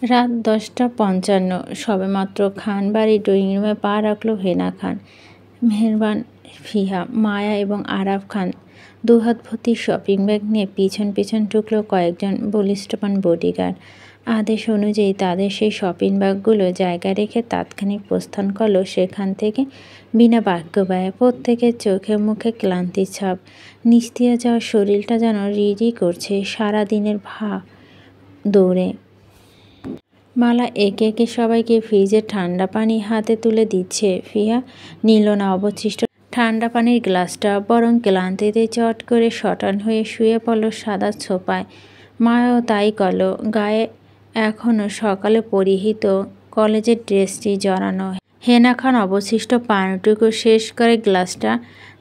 রাত 10:55 সবেমাত্র খান বাড়ির ড্রয়িং রুমে পা রাখল হেনা খান। মেহেরবান, ফিহা, মায়া এবং আরাফ খান দুহাত ভর্তি শপিং ব্যাগ নিয়ে পিছন পিছন ঢুকল কয়েকজন বলিষ্ঠবান বডিগার্ড। আদেশ অনুযায়ী তাদের সেই শপিং ব্যাগগুলো জায়গা রেখে তাৎক্ষণিক প্রস্থান করল সেখান থেকে বিনা বাক্য ব্যয়ে। প্রত্যেকের চোখে মুখে ক্লান্তির ছাপ, নিস্তেজ যাওয়া শরীরটা যেন রিরি করছে সারাদিনের দৌড়ে। মালা একে একে সবাইকে ফ্রিজের ঠান্ডা পানি হাতে তুলে দিচ্ছে। ফিহা নিল না অবশিষ্ট ঠান্ডা পানির গ্লাসটা, বরং ক্লান্তিতে চট করে শটান হয়ে শুয়ে পড়ল সাদা সোফায়। মায়াও তাই করল। গায়ে এখনও সকালে পরিহিত কলেজের ড্রেসটি জড়ানো। হেনা খান অবশিষ্ট পানিটুকু শেষ করে গ্লাসটা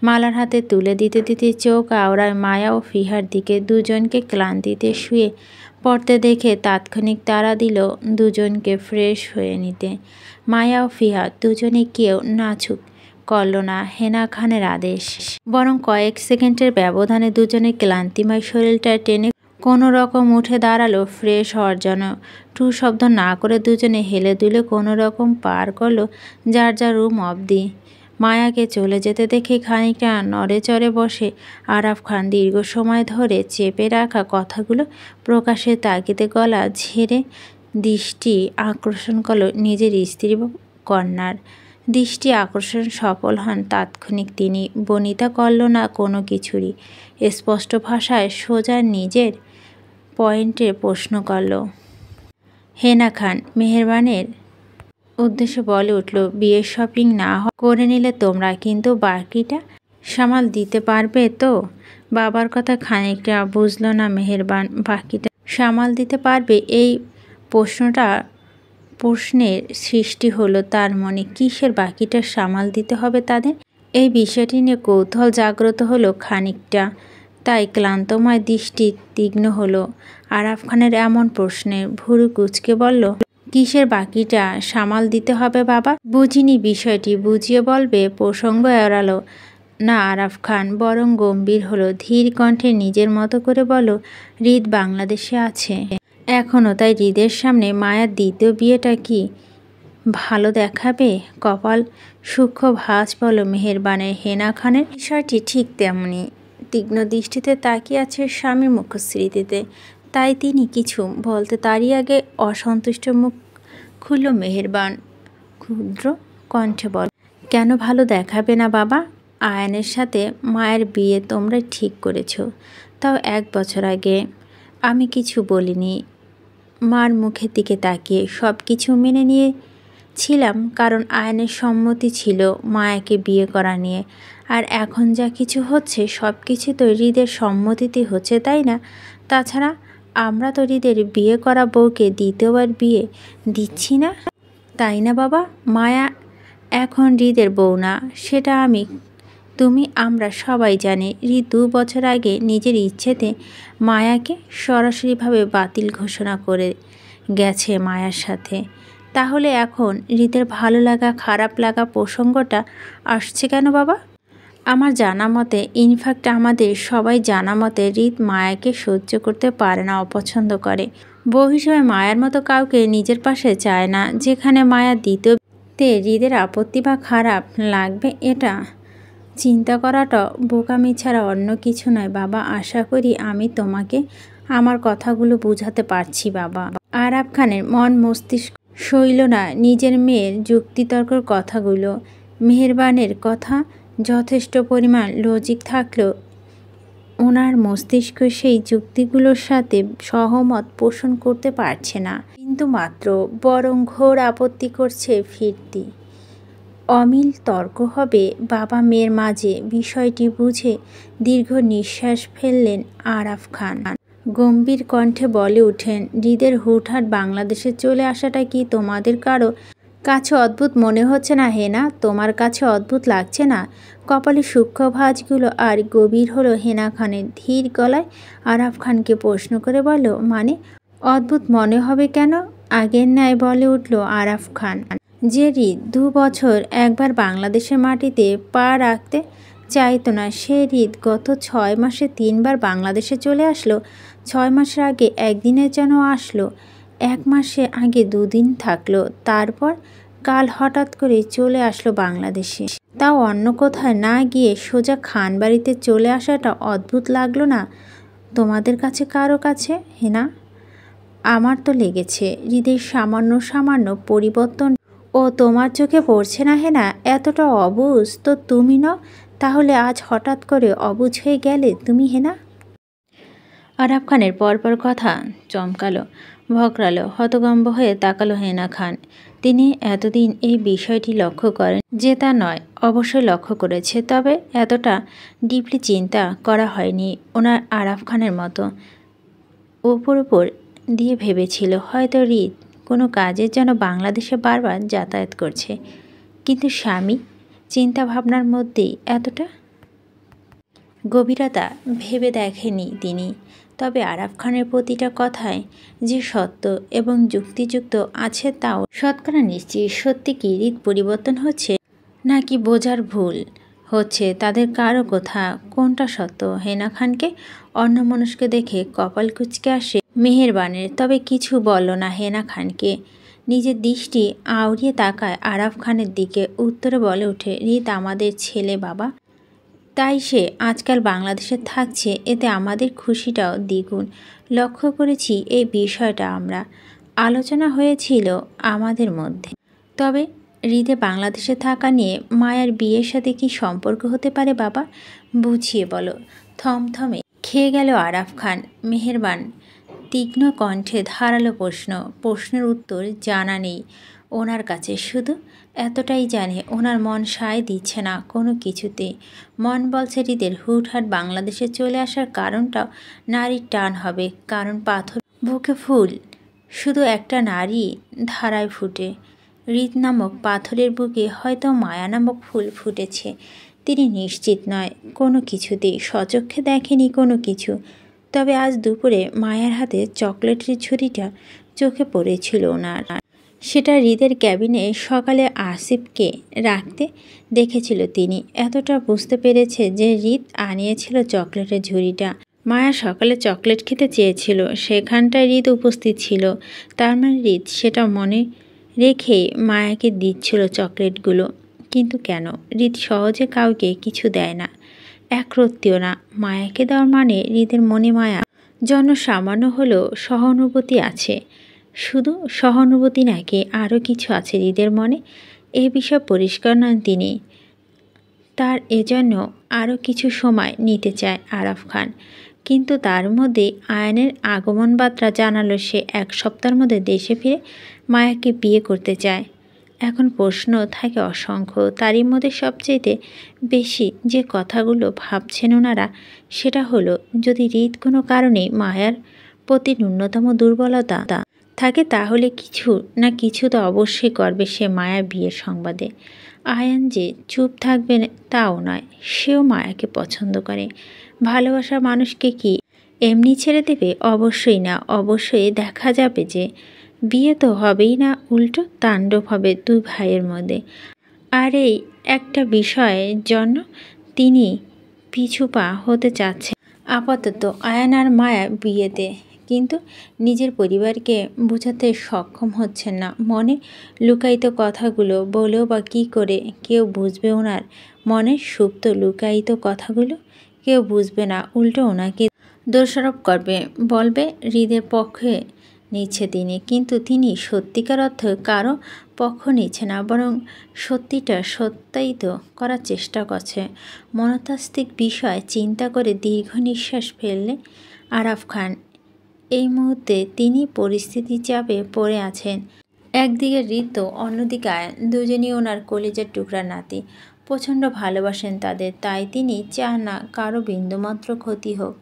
মালার হাতে তুলে দিতে দিতে চোখ আওড়ায় মায়া ও ফিহার দিকে। দুজনকে ক্লান্তিতে শুয়ে পড়তে দেখে তাৎক্ষণিক তাড়া দিল দুজনকে ফ্রেশ হয়ে নিতে। মায়া ও ফিহা দুজনে কেউ নাছুক করল না হেনা খানের আদেশ, বরং কয়েক সেকেন্ডের ব্যবধানে দুজনে ক্লান্তিময় শরীরটা টেনে কোনো রকম উঠে দাঁড়ালো ফ্রেশ হওয়ার জন্য। টু শব্দ না করে দুজনে হেলে দুলে কোনো রকম পার করলো যার যার রুম অবধি। মায়াকে চলে যেতে দেখে খানিকটা নড়ে চড়ে বসে আরাফ খান। দীর্ঘ সময় ধরে চেপে রাখা কথাগুলো প্রকাশের তাগিদে গলা ঝেড়ে দৃষ্টি আকর্ষণ করল নিজের স্ত্রী কন্যার। দৃষ্টি আকর্ষণ সফল হন তাৎক্ষণিক তিনি। বনিতা করল না কোনো কিছুরই, স্পষ্ট ভাষায় সোজা নিজের পয়েন্টে প্রশ্ন করল। হেনা খান মেহেরবানের উদ্দেশ্যে বলে উঠল, বিয়ের শপিং না করে নিলে তোমরা কিন্তু বাকিটা সামাল দিতে পারবে তো? বাবার কথা খানিকটা বুঝল না মেহেরবান। বাকিটা সামাল দিতে পারবে, এই প্রশ্নের সৃষ্টি হলো তার মনে। কিসের বাকিটা সামাল দিতে হবে তাদের? এই বিষয়টি নিয়ে কৌতূহল জাগ্রত হলো খানিকটা, তাই ক্লান্তময় দৃষ্টি তীক্ষ্ণ হলো আরাফ খানের এমন প্রশ্নে। ভুরু কুঁচকে বলল, কিসের বাকিটা সামাল দিতে হবে বাবা? বুঝিনি বিষয়টি, বুঝিয়ে বলবে। প্রসঙ্গ এড়ালো না আরাফ খান, বরং গম্ভীর হলো। ধীর কণ্ঠে নিজের মতো করে বলল, হৃদ বাংলাদেশে আছে এখনও, তাই হৃদের সামনে মায়ার দ্বিতীয় বিয়েটা কি ভালো দেখাবে? কপাল সূক্ষ্ম ভাঁজ পড়ল মেহেরবানের। হেনা খানের বিষয়টি ঠিক তেমনি তীক্ষ্ণ দৃষ্টিতে তাকিয়ে আছে স্বামীর মুখশ্রীতে, তাই তিনি কিছু বলতে তারই আগে অসন্তুষ্ট মুখ খুলল মেহেরবান। ক্ষুদ্র কণ্ঠে বল, কেন ভালো দেখাবে না বাবা? আয়ানের সাথে মায়ের বিয়ে তোমরা ঠিক করেছ, তাও 1 বছর আগে। আমি কিছু বলিনি। মার মুখের দিকে তাকিয়ে সব কিছু মেনে নিয়েছিলাম, কারণ আয়ানের সম্মতি ছিল মায়াকে বিয়ে করা নিয়ে। আর এখন যা কিছু হচ্ছে সব কিছু তো হৃদের সম্মতিতে হচ্ছে, তাই না? তাছাড়া আমরা তো হৃদের বিয়ে করা বউকে দ্বিতীয়বার বিয়ে দিচ্ছি না, তাই না বাবা? মায়া এখন হৃদের বউ না, সেটা তুমি আমরা সবাই জানি। হৃদ 2 বছর আগে নিজের ইচ্ছেতে মায়াকে সরাসরিভাবে বাতিল ঘোষণা করে গেছে মায়ার সাথে। তাহলে এখন হৃদের ভালো লাগা খারাপ লাগা প্রসঙ্গটা আসছে কেন বাবা? আমার জানা মতে, ইনফ্যাক্ট আমাদের সবাই জানা মতে, হৃদ মায়াকে সহ্য করতে পারে না, অপছন্দ করে। বউ হিসেবে মায়ার মতো কাউকে নিজের পাশে চায় না। যেখানে মায়া দ্বিতীয়তে হৃদের আপত্তি বা খারাপ লাগবে, এটা চিন্তা করাটা বোকামি ছাড়া অন্য কিছু নয় বাবা। আশা করি আমি তোমাকে আমার কথাগুলো বুঝাতে পারছি বাবা। আরাফ খানের মন মস্তিষ্ক সইল না নিজের মেয়ের যুক্তিতর্কর কথাগুলো। মেহেরবানের কথা যথেষ্ট পরিমাণ লজিক থাকলেও ওনার মস্তিষ্ক সেই যুক্তিগুলোর সাথে সহমত পোষণ করতে পারছে না, কিন্তু মাত্র, বরং ঘোর আপত্তি করছে ফিরতি। অমিল তর্ক হবে বাবা মেয়ের মাঝে। বিষয়টি বুঝে দীর্ঘ নিঃশ্বাস ফেললেন আরাফ খান। গম্ভীর কণ্ঠে বলে উঠেন, হৃদের হুটহাট বাংলাদেশে চলে আসাটা কি তোমাদের কারো কাছে অদ্ভুত মনে হচ্ছে না হেনা? তোমার কাছে অদ্ভুত লাগছে না? কপালে সূক্ষ্ম ভাঁজগুলো আর গভীর হলো হেনা খানের। ধীর গলায় আরাফ খানকে প্রশ্ন করে বলল, মানে অদ্ভুত মনে হবে কেন? আগের ন্যায় বলে উঠল আরাফ খান। যে হৃদ 2 বছর একবার বাংলাদেশের মাটিতে পা রাখতে চাইতো না, সে হৃদ গত 6 মাসে 3 বার বাংলাদেশে চলে আসলো। 6 মাসের আগে একদিনের জন্য আসলো 1 মাসে আগে 2 দিন থাকলো, তারপর কাল হঠাৎ করে চলে আসলো বাংলাদেশে। তাও অন্য কোথায় না গিয়ে সোজা খান বাড়িতে চলে আসাটা অদ্ভুত লাগলো না তোমাদের কাছে কারো কাছে হেনা? আমার তো লেগেছে হৃদের সামান্য পরিবর্তন ও তোমার চোখে পড়ছে না হেনা? এতটা অবুঝ তো তুমি নও, তাহলে আজ হঠাৎ করে অবুঝ হয়ে গেলে তুমি হেনা? আরাফ খানের পরপর কথা চমকালো, ভকরালো, হতভম্ব হয়ে তাকালো হেনা খান। তিনি এতদিন এই বিষয়টি লক্ষ্য করেন যে তা নয়, অবশ্যই লক্ষ্য করেছে, তবে এতটা ডিপলি চিন্তা করা হয়নি ওনার আরাফ খানের মতো। উপর দিয়ে ভেবেছিল হয়তো হৃদ কোনো কাজের জন্য বাংলাদেশে বারবার যাতায়াত করছে, কিন্তু স্বামী চিন্তা ভাবনার মধ্যেই এতটা গভীরতা ভেবে দেখেনি তিনি। তবে আরাফ খানের প্রতিটা কথায় যে সত্য এবং যুক্তিযুক্ত আছে তাও শতকরা নিশ্চিত। সত্যি কি হৃদ পরিবর্তন হচ্ছে, নাকি বোঝার ভুল হচ্ছে তাদের কারো কথা? কোনটা সত্য? হেনা খানকে অন্যমনস্ক দেখে কপাল কুঁচকে আসে মেহেরবানের, তবে কিছু বলল না হেনা খানকে। নিজের দৃষ্টি আউড়িয়ে তাকায় আরাফ খানের দিকে, উত্তরে বলে ওঠে, হৃদ আমাদের ছেলে বাবা, তাই সে আজকাল বাংলাদেশে থাকছে, এতে আমাদের খুশিটাও দ্বিগুণ। লক্ষ্য করেছি এই বিষয়টা আমরা আলোচনা হয়েছিল আমাদের মধ্যে। তবে হৃদে বাংলাদেশে থাকা নিয়ে মায়ার বিয়ের সাথে কি সম্পর্ক হতে পারে বাবা? বুঝিয়ে বলো। থমথমে খেয়ে গেল আরাফ খান। মেহেরবান তীক্ষ্ণ কণ্ঠে ধারালো প্রশ্নের উত্তর জানা নেই ওনার কাছে, শুধু এতটাই জানে ওনার মন সায় দিচ্ছে না কোনো কিছুতে। মন বলছে হৃদের হুটহাট বাংলাদেশে চলে আসার কারণটাও নারীর টান হবে, কারণ পাথর বুকে ফুল শুধু একটা নারী ধারায় ফুটে। হৃদ নামক পাথরের বুকে হয়তো মায়া নামক ফুল ফুটেছে, তিনি নিশ্চিত নয় কোনো কিছুতেই, স্বচক্ষে দেখেনি কোনো কিছু। তবে আজ দুপুরে মায়ার হাতে চকলেটের ঝুড়িটা চোখে পড়েছিল ওনার। সেটা হৃদের ক্যাবিনে সকালে আসিফকে রাখতে দেখেছিল তিনি। এতটা বুঝতে পেরেছে যে হৃদ আনিয়েছিল চকলেটের ঝুড়িটা। মায়া সকালে চকলেট খেতে চেয়েছিল, সেখানটায় হৃদ উপস্থিত ছিল, তার মানে হৃদ সেটা মনে রেখে মায়াকে দিচ্ছিল চকলেটগুলো। কিন্তু কেন? হৃদ সহজে কাউকে কিছু দেয় না, একরত্তিও না। মায়াকে দেওয়ার মানে হৃদের মনে মায়া জন্য সামান্য হলেও সহানুভূতি আছে। শুধু সহানুভূতি নাকি আরও কিছু আছে হৃদের মনে? এই বিষয়ে পরিষ্কার নন তিনি। তার এজন্য আরও কিছু সময় নিতে চায় আরাফ খান। কিন্তু তার মধ্যে আয়ানের আগমন বার্তা জানালো সে 1 সপ্তাহের মধ্যে দেশে ফিরে মায়াকে বিয়ে করতে চায়। এখন প্রশ্ন থাকে অসংখ্য, তারই মধ্যে সবচেয়ে বেশি যে কথাগুলো ভাবছেন ওনারা সেটা হলো, যদি হৃদ কোনো কারণে মায়ার প্রতি ন্যূনতম দুর্বলতা থাকে তাহলে কিছু না কিছু তো অবশ্যই করবে সে মায়ার বিয়ের সংবাদে। আয়ান যে চুপ থাকবে তাও নয়, সেও মায়াকে পছন্দ করে। ভালোবাসার মানুষকে কি এমনি ছেড়ে দেবে? অবশ্যই না। অবশ্যই দেখা যাবে যে বিয়ে তো হবেই না, উল্টো তাণ্ডব হবে 2 ভাইয়ের মধ্যে। আর এই একটা বিষয়ের জন্য তিনি পিছু পা হতে চাচ্ছেন আপাতত আয়ান আর মায়া বিয়েতে, কিন্তু নিজের পরিবারকে বোঝাতে সক্ষম হচ্ছেন না। মনে লুকায়িত কথাগুলো বলেও বা কী করে কেউ বুঝবে ওনার মনের সুপ্ত লুকায়িত কথাগুলো? কেউ বুঝবে না, উল্টো ওনাকে দোষারোপ করবে, বলবে হৃদের পক্ষে নিচ্ছে তিনি। কিন্তু তিনি সত্যিকার অর্থে কারো পক্ষ নিচ্ছে না, বরং সত্যিটা সত্যায়িত করার চেষ্টা করছে। মনস্তাত্ত্বিক বিষয় চিন্তা করে দীর্ঘ নিঃশ্বাস ফেললে আরাফ খান। এই মুহূর্তে তিনি পরিস্থিতির চাপে পড়ে আছেন। একদিকে হৃদ তো অন্যদিকে আয়ান, দুজনই ওনার কলিজার টুকরা নাতি, প্রচণ্ড ভালোবাসেন তাদের, তাই তিনি চান না কারো বিন্দুমাত্র ক্ষতি হোক।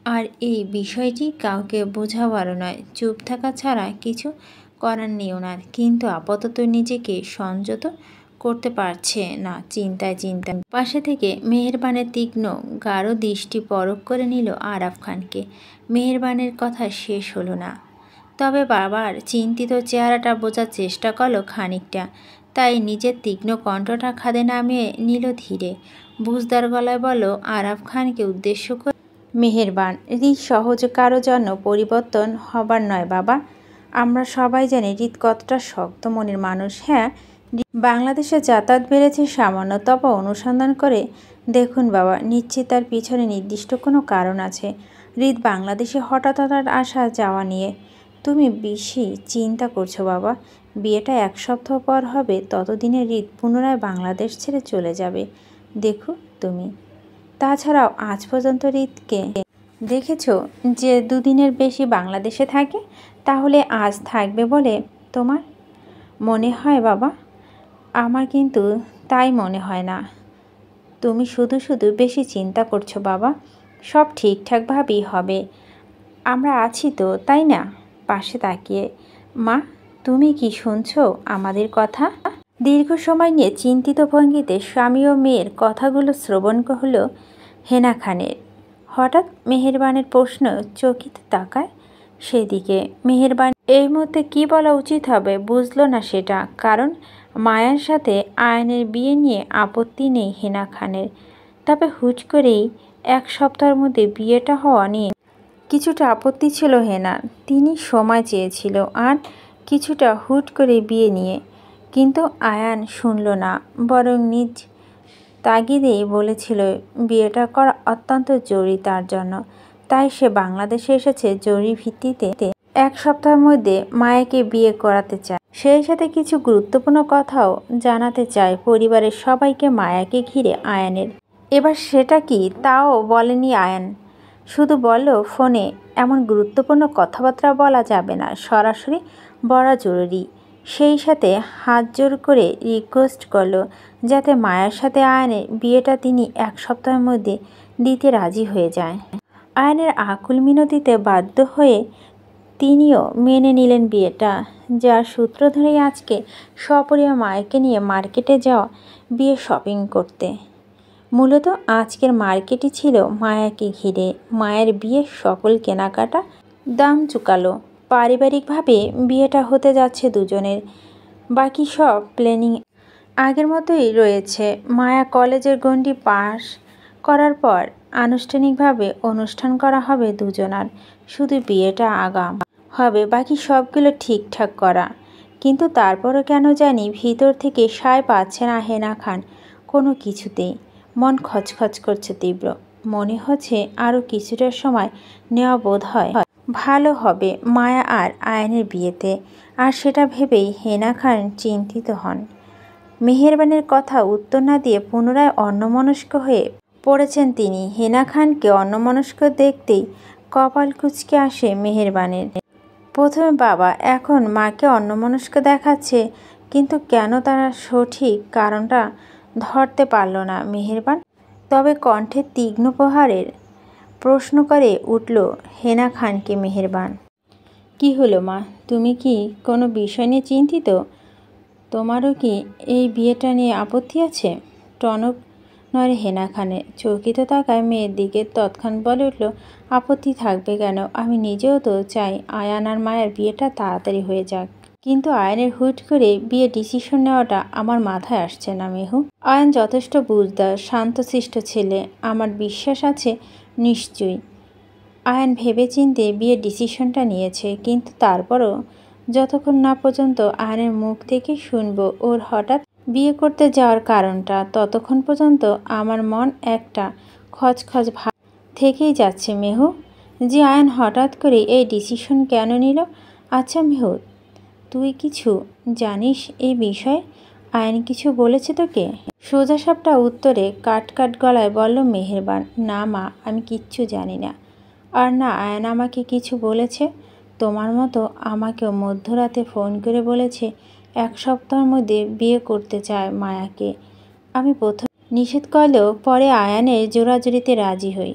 আর এই বিষয়টি কাউকে বোঝাবারও নয়, চুপ থাকা ছাড়া কিছু করার নেই ওনার। কিন্তু আপাতত নিজেকে সংযত করতে পারছে না চিন্তায়। পাশে থেকে মেহেরবানের তীক্ষ্ণ গাঢ় দৃষ্টি পরখ করে নিল আরাফ খানকে। মেহেরবানের কথা শেষ হলো না, তবে বাবার চিন্তিত চেহারাটা বোঝার চেষ্টা করলো খানিকটা, তাই নিজের তীক্ষ্ণ কণ্ঠটা খাদে নামিয়ে নিল ধীরে, বুঝদার গলায় বলল আরাফ খানকে উদ্দেশ্য করে, মেহেরবান হৃদ সহজ কারো জন্য পরিবর্তন হবার নয় বাবা, আমরা সবাই জানি হৃদ কতটা শক্ত মনের মানুষ। হ্যাঁ, বাংলাদেশে যাতায়াত বেড়েছে সামান্য, তবে অনুসন্ধান করে দেখুন বাবা, নিশ্চিত তার পিছনে নির্দিষ্ট কোনো কারণ আছে। হৃদ বাংলাদেশে হঠাৎ হঠাৎ আসা যাওয়া নিয়ে তুমি বেশি চিন্তা করছো বাবা। বিয়েটা 1 সপ্তাহ পর হবে, ততদিনে হৃদ পুনরায় বাংলাদেশ ছেড়ে চলে যাবে। দেখো তুমি, তাছাড়াও আজ পর্যন্ত হৃদকে দেখেছো যে 2 দিনের বেশি বাংলাদেশে থাকে? তাহলে আজ থাকবে বলে তোমার মনে হয় বাবা? আমার কিন্তু তাই মনে হয় না। তুমি শুধু শুধু বেশি চিন্তা করছো বাবা। সব ঠিকঠাকভাবেই হবে। আমরা আছি তো, তাই না? পাশে তাকিয়ে। মা, তুমি কি শুনছো আমাদের কথা? দীর্ঘ সময় নিয়ে চিন্তিত ভঙ্গিতে স্বামী ও মেয়ের কথাগুলো শ্রবণ হলো হেনা খানের। হঠাৎ মেহেরবানের প্রশ্ন চকিত তাকায় সেদিকে। মেহেরবান এই মুহূর্তে কী বলা উচিত হবে বুঝলো না সেটা, কারণ মায়ার সাথে আয়নের বিয়ে নিয়ে আপত্তি নেই হেনা খানের। তবে হুট করেই 1 সপ্তাহের মধ্যে বিয়েটা হওয়া নিয়ে কিছুটা আপত্তি ছিল হেনার। তিনি সময় চেয়েছিল, আর কিছুটা হুট করে বিয়ে নিয়ে। কিন্তু আয়ান শুনল না, বরং নিজ তাগিদেই বলেছিল বিয়েটা করা অত্যন্ত জরুরি তার জন্য। তাই সে বাংলাদেশে এসেছে জরুরি ভিত্তিতে 1 সপ্তাহের মধ্যে মায়াকে বিয়ে করাতে চায়। সেই সাথে কিছু গুরুত্বপূর্ণ কথাও জানাতে চায় পরিবারের সবাইকে মায়াকে ঘিরে আয়ানের। এবার সেটা কি তাও বলেনি আয়ান, শুধু বলল ফোনে এমন গুরুত্বপূর্ণ কথাবার্তা বলা যাবে না, সরাসরি বলা জরুরি। সেই সাথে হাত জোর করে রিকোয়েস্ট করলো যাতে মায়ের সাথে আয়নের বিয়েটা তিনি 1 সপ্তাহের মধ্যে দিতে রাজি হয়ে যায়। আয়নের আকুল মিনতিতে বাধ্য হয়ে তিনিও মেনে নিলেন বিয়েটা, যার সূত্র ধরেই আজকে সপরিবার মায়াকে নিয়ে মার্কেটে যাওয়া বিয়ে শপিং করতে। মূলত আজকের মার্কেটই ছিল মায়াকে ঘিরে। মায়ের বিয়ের সকল কেনাকাটা দাম চুকালো। পারিবারিকভাবে বিয়েটা হতে যাচ্ছে দুজনের। বাকি সব প্ল্যানিং আগের মতোই রয়েছে। মায়া কলেজের গণ্ডি পাস করার পর আনুষ্ঠানিকভাবে অনুষ্ঠান করা হবে দুজনার। শুধু বিয়েটা আগাম হবে, বাকি সবগুলো ঠিকঠাক করা। কিন্তু তারপরও কেন জানি ভিতর থেকে সায় পাচ্ছে না হেনা খান কোনো কিছুতেই। মন খচখচ করছে তীব্র। মনে হচ্ছে আরও কিছুটা সময় নেওয়া বোধ হয় ভালো হবে মায়া আর আয়নের বিয়েতে। আর সেটা ভেবেই হেনা খান চিন্তিত হন। মেহেরবানের কথা উত্তর না দিয়ে পুনরায় অন্যমনস্ক হয়ে পড়েছেন তিনি। হেনা খানকে অন্যমনস্ক দেখতেই কপাল কুঁচকে আসে মেহেরবানের। প্রথমে বাবা, এখন মাকে অন্যমনস্ক দেখাচ্ছে, কিন্তু কেন তারা সঠিক কারণটা ধরতে পারল না মেহেরবান। তবে কণ্ঠে তীক্ষ্ণ প্রহারের প্রশ্ন করে উঠল হেনা খানকে মেহেরবান। কি হলো মা, তুমি কি কোনো বিষয় নিয়ে চিন্তিত? তোমারও কি এই বিয়েটা নিয়ে আপত্তি আছে? টনক নড়ে হেনা খানের। চকিত তাকায় মেয়ের দিকে। তৎক্ষণাৎ বলে উঠল, আপত্তি থাকবে কেন? আমি নিজেও তো চাই আয়ান আর মায়ের বিয়েটা তাড়াতাড়ি হয়ে যাক। কিন্তু আয়নের হুট করে বিয়ে ডিসিশন নেওয়াটা আমার মাথায় আসছে না মেহু। আয়ান যথেষ্ট বুঝদার, শান্তশিষ্ট ছেলে। আমার বিশ্বাস আছে নিশ্চয়ই আয়ান ভেবেচিন্তে বিয়ের ডিসিশনটা নিয়েছে। কিন্তু তারপরও যতক্ষণ না পর্যন্ত আয়নের মুখ থেকে শুনবো ওর হঠাৎ বিয়ে করতে যাওয়ার কারণটা, ততক্ষণ পর্যন্ত আমার মন একটা খচখচ ভাব থেকেই যাচ্ছে মেহু। যে আয়ান হঠাৎ করে এই ডিসিশন কেন নিল? আচ্ছা মেহু, তুই কিছু জানিস এই বিষয়ে? আয়ান কিছু বলেছে তোকে? সোজাসাপটা উত্তরে কাট কাট গলায় বলল মেহেরবান। না মা, আমি কিচ্ছু জানি না। আর না আয়ান আমাকে কিছু বলেছে। তোমার মতো আমাকেও মধ্যরাতে ফোন করে বলেছে 1 সপ্তাহের মধ্যে বিয়ে করতে চায় মায়াকে। আমি প্রথম নিষেধ করলেও পরে আয়ানের জোরাজুরিতে রাজি হই।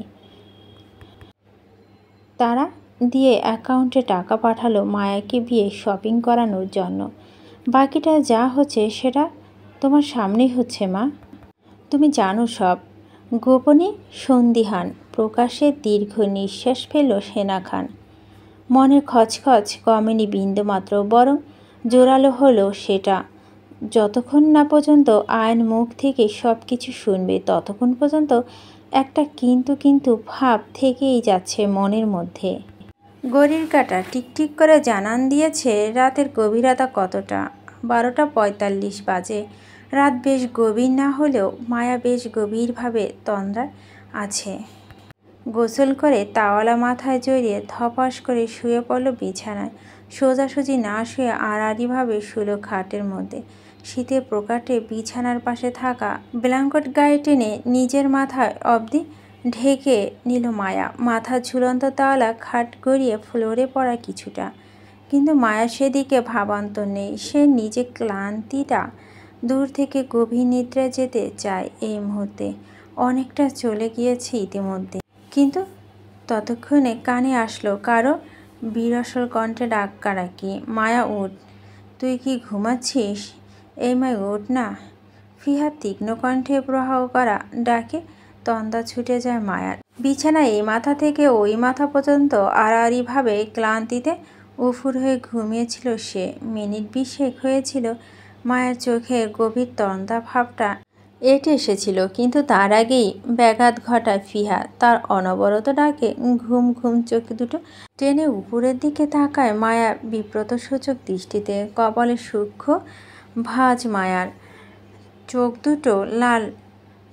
তারা দিয়ে অ্যাকাউন্টে টাকা পাঠালো মায়াকে বিয়ে শপিং করানোর জন্য। বাকিটা যা হচ্ছে সেটা তোমার সামনেই হচ্ছে মা। তুমি জানো সব। গোপনে সন্দিহান প্রকাশে দীর্ঘ নিঃশ্বাস ফেলল হেনা খান। মনের খচখচ কমেনি বিন্দুমাত্র, বরং জোরালো হলো সেটা। যতক্ষণ না পর্যন্ত আয়ন মুখ থেকে সব কিছু শুনবে, ততক্ষণ পর্যন্ত একটা কিন্তু কিন্তু ভাব থেকেই যাচ্ছে মনের মধ্যে। ঘড়ির কাঁটা টিকটিক করে জানান দিয়েছে রাতের গভীরতা কতটা। 12:45 বাজে। রাত বেশ গভীর না হলেও মায়া বেশ গভীরভাবে তন্দ্রায় আছে। গোসল করে তাওয়ালা মাথায় জড়িয়ে ধপাস করে শুয়ে পড়ল বিছানায়। সোজাসুজি না শুয়ে আড়াআড়িভাবে শুল খাটের মধ্যে। শীতের প্রকাটে বিছানার পাশে থাকা ব্ল্যাঙ্কেট গায়ে টেনে নিজের মাথায় অবধি ঢেকে নিল মায়া। মাথার ঝুলন্ত তাওয়ালা খাট গড়িয়ে ফ্লোরে পড়া কিছুটা, কিন্তু মায়া সেদিকে ভাবান্তর নেই। সে নিজে ক্লান্তিটা দূর থেকে গভীর নিদ্রায় যেতে চায় এই মুহূর্তে। অনেকটা চলে গিয়েছে ইতিমধ্যে। কিন্তু ততক্ষণে কানে আসলো কারো বিরসল কণ্ঠে ডাকাডাকি, মায়া উঠ, তুই কি ঘুমাচ্ছিস? এই মাই উঠ না। ফিহার তীক্ষ্ণ কণ্ঠে প্রবাহ করা ডাকে তন্দা ছুটে যায় মায়ার। বিছানায় এই মাথা থেকে ওই মাথা পর্যন্ত আড়াআড়িভাবে ক্লান্তিতে উফুর হয়ে ঘুমিয়েছিল সে। মিনিট 20 হয়েছিল মায়ের চোখের গভীর তন্দা ভাবটা এঁটে এসেছিল, কিন্তু তার আগেই ব্যাঘাত ঘটায় ফিহা। তার অনবরত ডাকে ঘুম ঘুম চোখ দুটো টেনে উপরের দিকে তাকায় মায়া বিব্রত সূচক দৃষ্টিতে। কপালে সূক্ষ্ম ভাঁজ মায়ার। চোখ দুটো লাল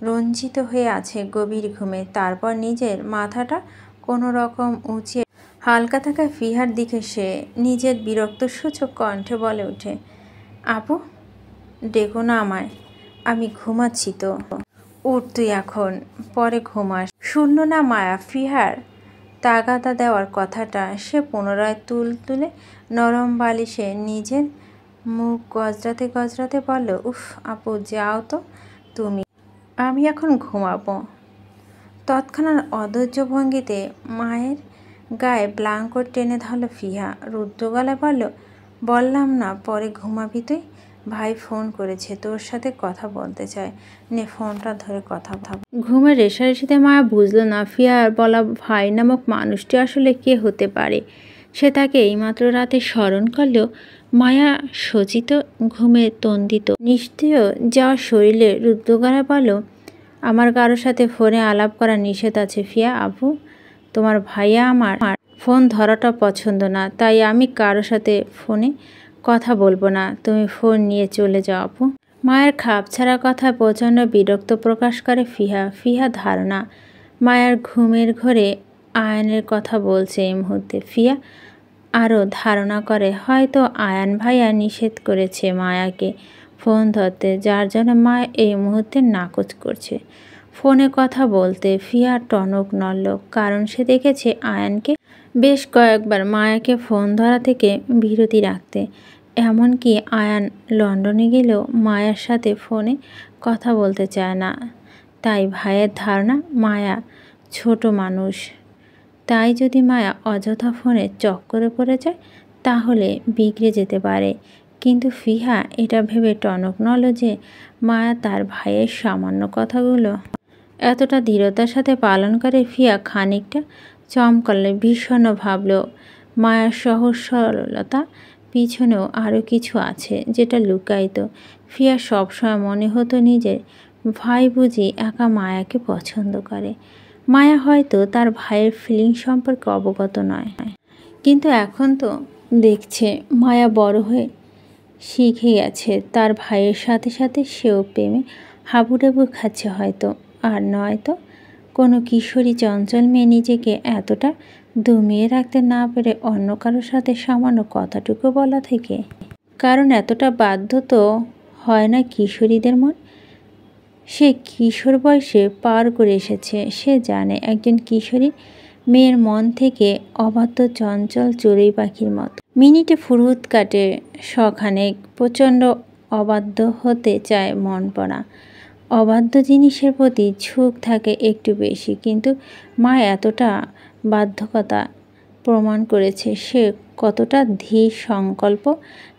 রঞ্জিত হয়ে আছে গভীর ঘুমে। তারপর নিজের মাথাটা কোনো রকম উঁচিয়ে হালকা থাকা ফিহার দিকে সে নিজের বিরক্ত সূচক কণ্ঠে বলে ওঠে, আপু, ডেকো না আমায়, আমি ঘুমাচ্ছি তো। উঠ তুই এখন, পরে ঘুমাস। শুনল না মায়া ফিহার তাগাদা দেওয়ার কথাটা। সে পুনরায় তুলে নরম বালিশে নিজের মুখ গজরাতে গজরাতে বলল, উফ আপু, যাও তো তুমি, আমি এখন ঘুমাবো। তৎক্ষণাৎ অধৈর্য ভঙ্গিতে মায়ের গায়ে ব্ল্যাঙ্কেট টেনে ধরল ফিহা। রুদ্র গলায় বলল, বললাম না পরে ঘুমাবি তুই। ভাই ফোন করেছে, তোর সাথে কথা বলতে চায়, নে ফোনটা ধরে কথা বল। ঘুমের রেশারেশিতে মায়া বুঝল না ফিহার বলা ভাই নামক মানুষটি আসলে কে হতে পারে। সে তাকে এইমাত্র রাতে স্মরণ করলেও মায়া সচিত ঘুমে তন্দিত নিষ্ক্রিয় যাওয়া শরীরে রুদ্র গলায় বলল, আমার কারোর সাথে ফোনে আলাপ করা নিষেধ আছে ফিয়া আপু। তোমার ভাইয়া আমার ফোন ধরাটা পছন্দ না, তাই আমি কারোর সাথে ফোনে কথা বলবো না। তুমি ফোন নিয়ে চলে যাও আপু। মায়ের খাপছাড়া কথায় প্রচণ্ড বিরক্ত প্রকাশ করে ফিহা ধারণা মায়ার ঘুমের ঘরে আয়ানের কথা বলছে এই মুহূর্তে। ফিহা আরও ধারণা করে হয়তো আয়ান ভাইয়া নিষেধ করেছে মায়াকে ফোন ধরতে, যার জন্য মায়া এই মুহূর্তে নাকচ করছে ফোনে কথা বলতে। ফিহা টনক নড়ল, কারণ সে দেখেছে আয়ানকে বেশ কয়েকবার মায়াকে ফোন ধরা থেকে বিরতি রাখতে। এমনকি আয়ান লন্ডনে গেলেও মায়ার সাথে ফোনে কথা বলতে চায় না। তাই ভাইয়ের ধারণা মায়া ছোট মানুষ, তাই যদি মায়া অযথা ফোনে চক্করে পড়ে যায় তাহলে বিগড়ে যেতে পারে। কিন্তু ফিহা এটা ভেবে টনক নড়ল যে মায়া তার ভাইয়ের সামান্য কথাগুলো এতটা দৃঢ়তার সাথে পালন করে। ফিহা খানিকটা চমকালে ভীষণ ভাবল মায়ার সহজ সরলতা পিছনেও আরও কিছু আছে যেটা লুকায়িত। ফিহা সবসময় মনে হতো নিজের ভাই বুঝি একা মায়াকে পছন্দ করে। মায়া হয়তো তার ভাইয়ের ফিলিং সম্পর্কে অবগত নয়, কিন্তু এখন তো দেখছে মায়া বড় হয়ে শিখে গেছে তার ভাইয়ের সাথে সাথে সেও প্রেমে হাবুডুবু খাচ্ছে হয়তো। আর নয়তো কোনো কিশোরী চঞ্চল মেয়ে নিজেকে এতটা দমিয়ে রাখতে না পেরে অন্য কারোর সাথে সামান্য কথাটুকু বলা থেকে। কারণ এতটা বাধ্য তো হয় না কিশোরীদের মন। সে কিশোর বয়সে পার করে এসেছে। সে জানে একজন কিশোরী মেয়ের মন থেকে অবাধ্য চঞ্চল চড়ুই পাখির মতো মিনিটে ফুরুত কাটে শখানেক। প্রচণ্ড অবাধ্য হতে চায় মন পড়া। অবাধ্য জিনিসের প্রতি ঝোঁক থাকে একটু বেশি। কিন্তু মা এতটা বাধ্যকতা প্রমাণ করেছে সে কতটা ধীর সংকল্প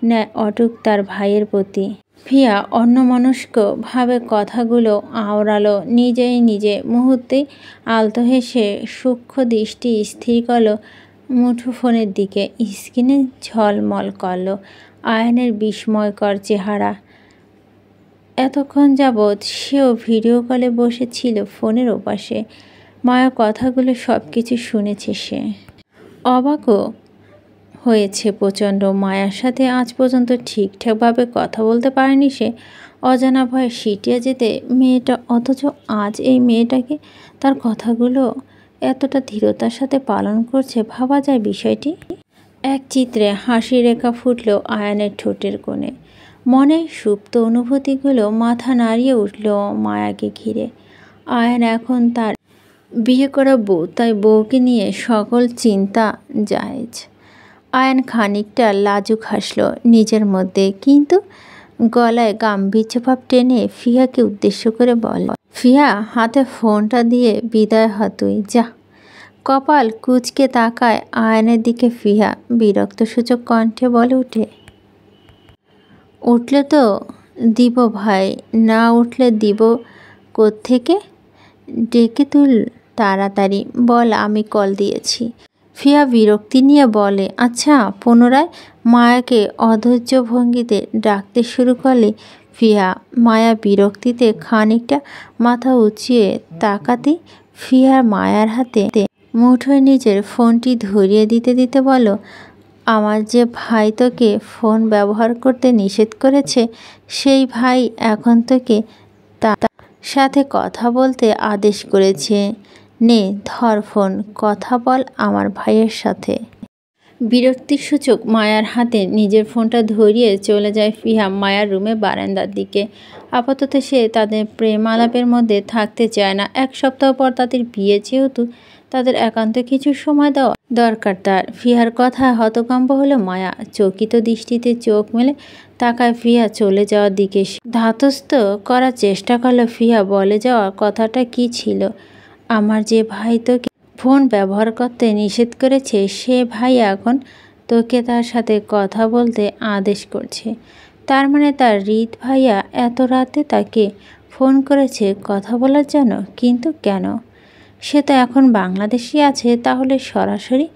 নেয় অটুট তার ভাইয়ের প্রতি। ফিহা অন্যমনস্ক ভাবে কথাগুলো আওড়ালো নিজে মুহূর্তেই আলতো হেসে সূক্ষ্ম দৃষ্টি স্থির করল মুঠোফোনের দিকে। স্ক্রিনে ঝলমল করল আয়ানের বিস্ময়কর চেহারা। এতক্ষণ যাবৎ সেও ভিডিও কলে বসেছিল ফোনের ওপাশে। মায়া কথাগুলো সব কিছু শুনেছে সে। অবাকও হয়েছে প্রচণ্ড। মায়ার সাথে আজ পর্যন্ত ঠিকঠাকভাবে কথা বলতে পারেনি সে। অজানা ভয়ে সিটিয়ে যেতে মেয়েটা, অথচ আজ এই মেয়েটাকে তার কথাগুলো এতটা ধীরতার সাথে পালন করছে। ভাবা যায় বিষয়টি। এক চিত্রে হাসি রেখা ফুটল আয়ানের ঠোঁটের কোণে। মনে সুপ্ত অনুভূতিগুলো মাথা নাড়িয়ে উঠল মায়াকে ঘিরে। আয়ান এখন তার বিয়ে করা বউ, তাই বউকে নিয়ে সকল চিন্তা জায়েজ। আয়ান খানিকটা লাজুক হাসল নিজের মধ্যে, কিন্তু গলায় গাম্ভীর্যভাব টেনে ফিয়াকে উদ্দেশ্য করে বলে, ফিয়া, হাতে ফোনটা দিয়ে বিদায় হ তুই, যা। কপাল কুঁচকে তাকায় আয়ানের দিকে ফিয়া। বিরক্তসূচক কণ্ঠে বলে উঠলে তো দিব ভাই, না উঠলে দিব কোত্থেকে? ডেকে তুল তাড়াতাড়ি, বল আমি কল দিয়েছি। ফিয়া বিরক্তি নিয়ে বলে, আচ্ছা। পুনরায় মায়াকে অধৈর্য ভঙ্গিতে ডাকতে শুরু করলে ফিয়া। মায়া বিরক্তিতে খানিকটা মাথা উঁচিয়ে তাকাতেই ফিয়া মায়ার হাতে মুঠোয় নিজের ফোনটি ধরিয়ে দিতে দিতে বলো, আমার যে ভাই তোকে ফোন ব্যবহার করতে নিষেধ করেছে, সেই ভাই এখন তোকে তার সাথে কথা বলতে আদেশ করেছে। নে ধর ফোন, কথা বল আমার ভাইয়ের সাথে। বিরক্তিসূচক মায়ার হাতে নিজের ফোনটা ধরিয়ে চলে যায় ফিহা মায়ার রুমে বারান্দার দিকে। আপাতত সে তাদের প্রেম আলাপের মধ্যে থাকতে চায় না। এক সপ্তাহ পর তাদের বিয়ে, যেহেতু তাদের একান্ত কিছু সময় দেওয়া দরকার তার। ফিহার কথা হতকম্প হলো মায়া। চকিত দৃষ্টিতে চোখ মেলে তাকায় ফিহা চলে যাওয়ার দিকে। ধাতস্থ করার চেষ্টা করলো ফিহা বলে যাওয়া কথাটা কি ছিল। আমার যে ভাই তোকে ফোন ব্যবহার করতে নিষেধ করেছে, সে ভাই এখন তোকে তার সাথে কথা বলতে আদেশ করছে। তার মানে তার হৃদ ভাইয়া এত রাতে তাকে ফোন করেছে কথা বলার জন্য। কিন্তু কেন? সে তো এখন বাংলাদেশে আছে, তাহলে সরাসরি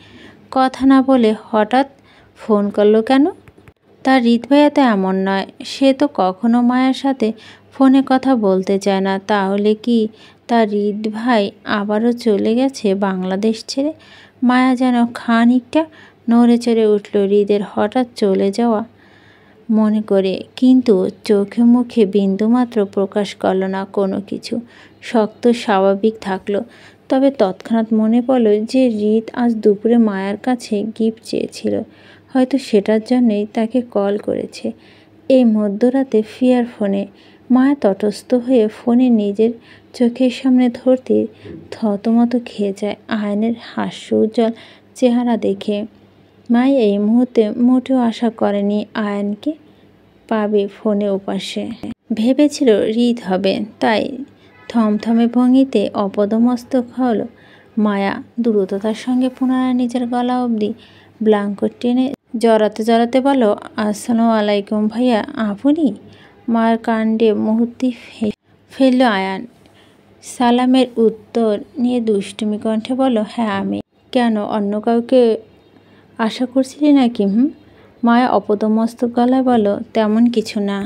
কথা না বলে হঠাৎ ফোন করলো কেন? তার হৃদ ভাইয়া তো এমন নয়, সে তো কখনো মায়ের সাথে ফোনে কথা বলতে চায় না। তাহলে কি তার হৃদ ভাই আবারও চলে গেছে বাংলাদেশ ছেড়ে? মায়া যেন খানিকটা নড়ে চড়ে উঠল হৃদের হঠাৎ চলে যাওয়া মনে করে, কিন্তু চোখে মুখে বিন্দুমাত্র প্রকাশ করল না কোনো কিছু। শক্ত স্বাভাবিক থাকলো। তবে তৎক্ষণাৎ মনে পড়ল যে হৃদ আজ দুপুরে মায়ার কাছে গিফট চেয়েছিল, হয়তো সেটার জন্যই তাকে কল করেছে এই মধ্যরাতে ফিয়ার ফোনে। মায়া তটস্থ হয়ে ফোনে নিজের চোখের সামনে ধরতে থতমত খেয়ে যায় আয়নের হাস্য উজ্জ্বল চেহারা দেখে। মায়া এই মুহূর্তে মোটেও আশা করেনি আয়নকে পাবে ফোনে ওপাশে। ভেবেছিল হৃদ হবে, তাই থমথমে ভঙ্গিতে অপদমস্তক হল মায়া। দ্রুততার সঙ্গে পুনরায় নিজের গলা অবধি ব্ল্যাঙ্কেট টেনে জড়াতে জড়াতে বলো, আসসালামু আলাইকুম ভাইয়া, আপনি? মায়ের কাণ্ডে মুহূর্তে ফেলল আয়ান। সালামের উত্তর নিয়ে দুষ্টুমি কণ্ঠে বলো, হ্যাঁ আমি। কেন, অন্য কাউকে আশা করছিলি নাকি? মায়া অপদমস্তক গলায় বলো, তেমন কিছু না।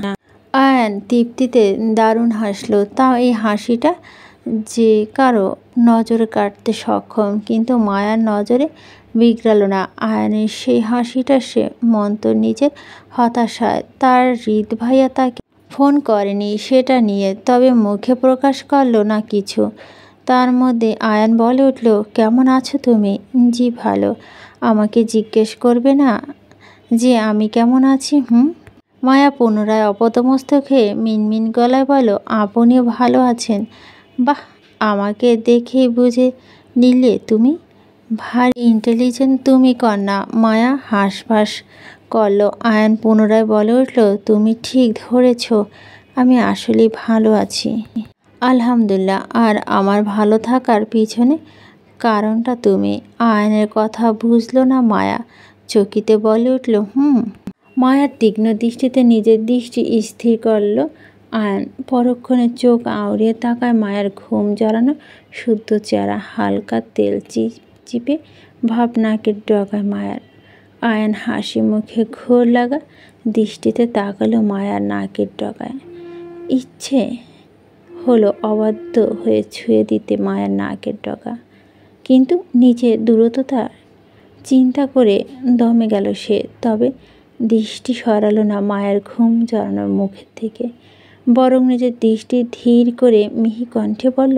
আয়ান তৃপ্তিতে দারুণ হাসলো। তাও এই হাসিটা যে কারো নজর কাটতে সক্ষম, কিন্তু মায়ার নজরে বিগড়াল না আয়ানের সেই হাসিটা। সে মন্তর নিজের হতাশায় তার হৃদ ভাইয়া তাকে ফোন করেনি সেটা নিয়ে, তবে মুখে প্রকাশ করলো না কিছু। তার মধ্যে আয়ান বলে উঠল, কেমন আছো তুমি? জি ভালো। আমাকে জিজ্ঞেস করবে না যে আমি কেমন আছি? মায়া পুনরায় অপদমস্তক হয়ে মিনমিন গলায় বলো, আপনিও ভালো আছেন? বাহ, আমাকে দেখেই বুঝে নিলে তুমি? ভারী ইন্টেলিজেন্ট তুমি কন্যা। মায়া হাঁসফাঁস করল। আয়ান পুনরায় বলে উঠল, তুমি ঠিক ধরেছ, আমি আসলেই ভালো আছি আলহামদুলিল্লাহ। আর আমার ভালো থাকার পিছনে কারণটা তুমি। আয়ানের কথা বুঝলো না মায়া। চকিতে বলে উঠল, মায়ার তীক্ষ্ণ দৃষ্টিতে নিজের দৃষ্টি স্থির করল আয়ান। পরক্ষণে চোখ আউড়িয়ে তাকায় মায়ের ঘুম জড়ানো শুদ্ধ চেহারা। হালকা তেল চিপচিপে ভাব নাকের ডগায় মায়ার। আয়ান হাসি মুখে ঘোর লাগা দৃষ্টিতে তাকালো মায়ার নাকের ডগায়। ইচ্ছে হলো অবাধ্য হয়ে ছুঁয়ে দিতে মায়ের নাকের ডগা, কিন্তু নিজের দূরত্বতার চিন্তা করে দমে গেল সে। তবে দৃষ্টি সরালো না মায়ার ঘুম জড়ানো মুখের থেকে, বরং নিজের দৃষ্টি ধীর করে মিহি কণ্ঠে বলল,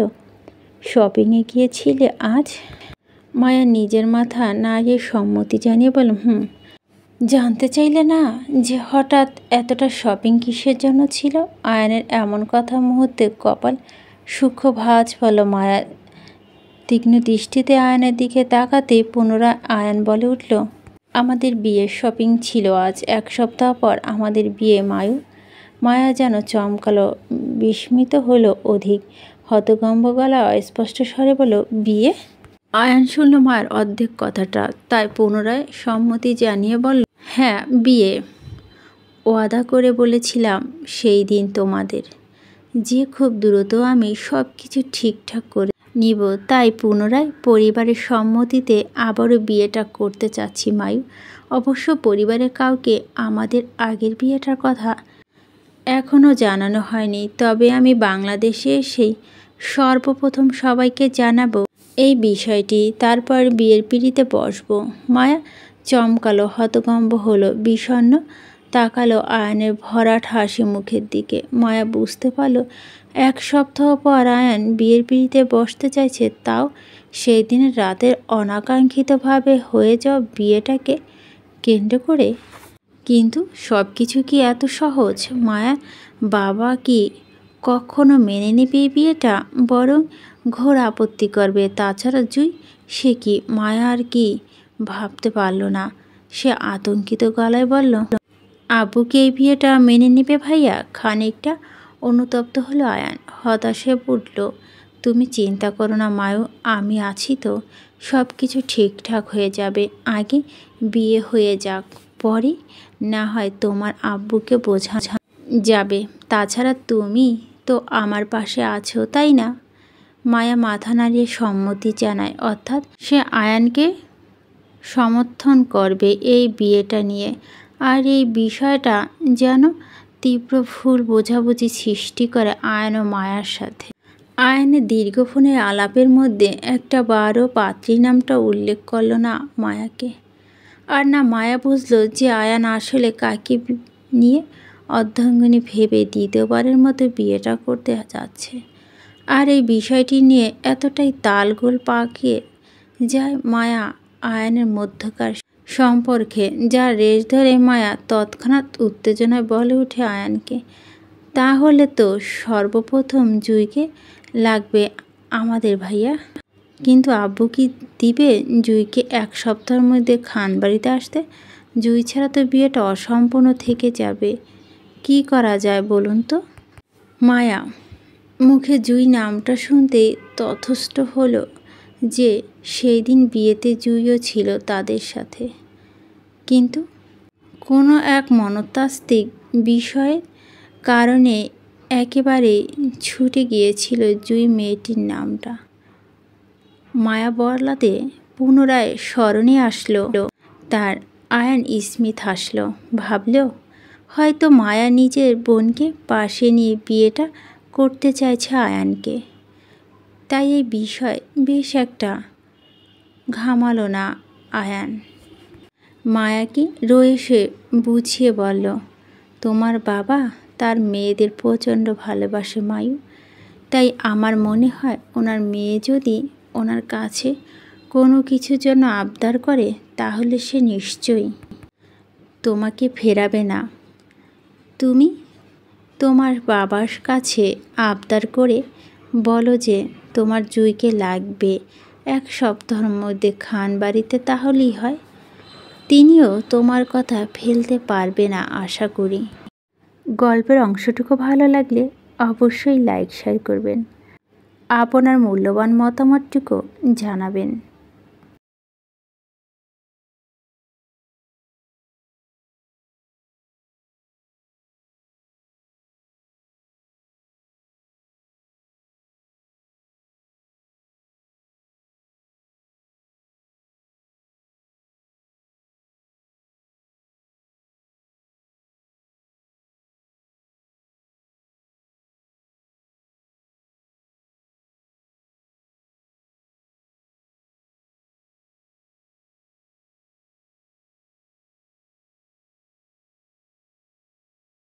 শপিংয়ে গিয়েছিলে আজ? মায়া নিজের মাথা নাড়িয়ে সম্মতি জানিয়ে বলল, জানতে চাইলে না যে হঠাৎ এতটা শপিং কিসের জন্য ছিল? আয়ানের এমন কথা মুহূর্তে কপাল সূক্ষ্ম ভাঁজ পেল মায়ার। তীক্ষ্ণ দৃষ্টিতে আয়ানের দিকে তাকাতেই পুনরায় আয়ান বলে উঠল, আমাদের বিয়ের শপিং ছিল আজ। 1 সপ্তাহ পর আমাদের বিয়ে মায়ু। মায়া যেন চমকালো, বিস্মিত হলো অধিক, হতভম্ব গলা অস্পষ্ট স্বরে বলল, বিয়ে? আয়ান শুনল মায়ের অর্ধেক কথাটা, তাই পুনরায় সম্মতি জানিয়ে বলল, হ্যাঁ বিয়ে। ওয়াদা করে বলেছিলাম সেই দিন তোমাদের যে খুব দ্রুত আমি সব কিছু ঠিকঠাক করে নিব, তাই পুনরায় পরিবারের সম্মতিতে আবারও বিয়েটা করতে চাচ্ছি মায়ু। অবশ্য পরিবারের কাউকে আমাদের আগের বিয়েটার কথা এখনও জানানো হয়নি, তবে আমি বাংলাদেশে এসেই সর্বপ্রথম সবাইকে জানাবো এই বিষয়টি, তারপর বিয়ের পিঁড়িতে বসবো। মায়া চমকালো, হতভম্ব হলো, বিষণ্ণ তাকালো আয়ানের ভরাট হাসি মুখের দিকে। মায়া বুঝতে পারল 1 সপ্তাহ পর আয়ান বিয়ের পিঁড়িতে বসতে চাইছে, তাও সেই দিনের রাতের অনাকাঙ্ক্ষিতভাবে হয়ে যাওয়া বিয়েটাকে কেন্দ্র করে। কিন্তু সব কিছু কি এত সহজ? মায়ার বাবা কি কখনো মেনে নেবে এই বিয়েটা? বরং ঘোর আপত্তি করবে। তাছাড়া জুই, সে কি? মায়া আর কি ভাবতে পারল না। সে আতঙ্কিত গলায় বলল, আব্বু কি এই বিয়েটা মেনে নেবে ভাইয়া? খানিকটা অনুতপ্ত হলো আয়ান, হতাশে উঠল, তুমি চিন্তা করো না মায়ু, আমি আছি তো, সব কিছু ঠিকঠাক হয়ে যাবে। আগে বিয়ে হয়ে যাক, পরে না হয় তোমার আব্বুকে বোঝা যাবে। তাছাড়া তুমি তো আমার পাশে আছো, তাই না? মায়া মাথা নাড়িয়ে সম্মতি জানায়, অর্থাৎ সে আয়ানকে সমর্থন করবে এই বিয়েটা নিয়ে। আর এই বিষয়টা যেন তীব্র ভুল বোঝাবুঝি সৃষ্টি করে আয়ান ও মায়ার সাথে। আয়ানের দীর্ঘ ফোনের আলাপের মধ্যে একটা বারও পাত্রী নামটা উল্লেখ করল না মায়াকে। আর না মায়া বুঝল যে আয়ান আসলে কাকে নিয়ে অর্ধাঙ্গিনী ভেবে দ্বিতীয়বারের মতো বিয়েটা করতে যাচ্ছে। আর এই বিষয়টি নিয়ে এতটাই তালগোল পাকিয়ে যায় মায়া আয়ানের মধ্যকার সম্পর্কে, যার রেশ ধরে মায়া তৎক্ষণাৎ উত্তেজনায় বলে উঠে আয়ানকে, তাহলে তো সর্বপ্রথম জুইকে লাগবে আমাদের ভাইয়া। কিন্তু আব্বু কি দিবে জুইকে 1 সপ্তাহের মধ্যে খানবাড়িতে আসতে? জুই ছাড়া তো বিয়েটা অসম্পূর্ণ থেকে যাবে। কি করা যায় বলুন তো? মায়া মুখে জুই নামটা শুনতেই তথস্থ হলো যে সেই দিন বিয়েতে জুইও ছিল তাদের সাথে, কিন্তু কোনো এক মনস্তাত্ত্বিক বিষয়ের কারণে একেবারে ছুটে গিয়েছিল জুই মেয়েটির নামটা। মায়া বলাতে পুনরায় স্মরণে আসলো তার। আয়ান স্মিত হাসল, ভাবল হয়তো মায়া নিজের বোনকে পাশে নিয়ে বিয়েটা করতে চাইছে আয়ানকে, তাই এই বিষয় বেশ একটা ঘামালো না আয়ান। মায়াকে রয়েছে বুঝিয়ে বলল, তোমার বাবা তার মেয়েদের প্রচণ্ড ভালোবাসে মায়ু, তাই আমার মনে হয় ওনার মেয়ে যদি ওনার কাছে কোনো কিছুর জন্য আবদার করে, তাহলে সে নিশ্চয়ই তোমাকে ফেরাবে না। তুমি তোমার বাবার কাছে আবদার করে বলো যে তোমার জুইকে লাগবে 1 সপ্তাহের মধ্যে খানবাড়িতে, তাহলেই হয়। তিনিও তোমার কথা ফেলতে পারবে না আশা করি। গল্পের অংশটুকু ভালো লাগলে অবশ্যই লাইক শেয়ার করবেন, আপনার মূল্যবান মতামতটুকু জানাবেন।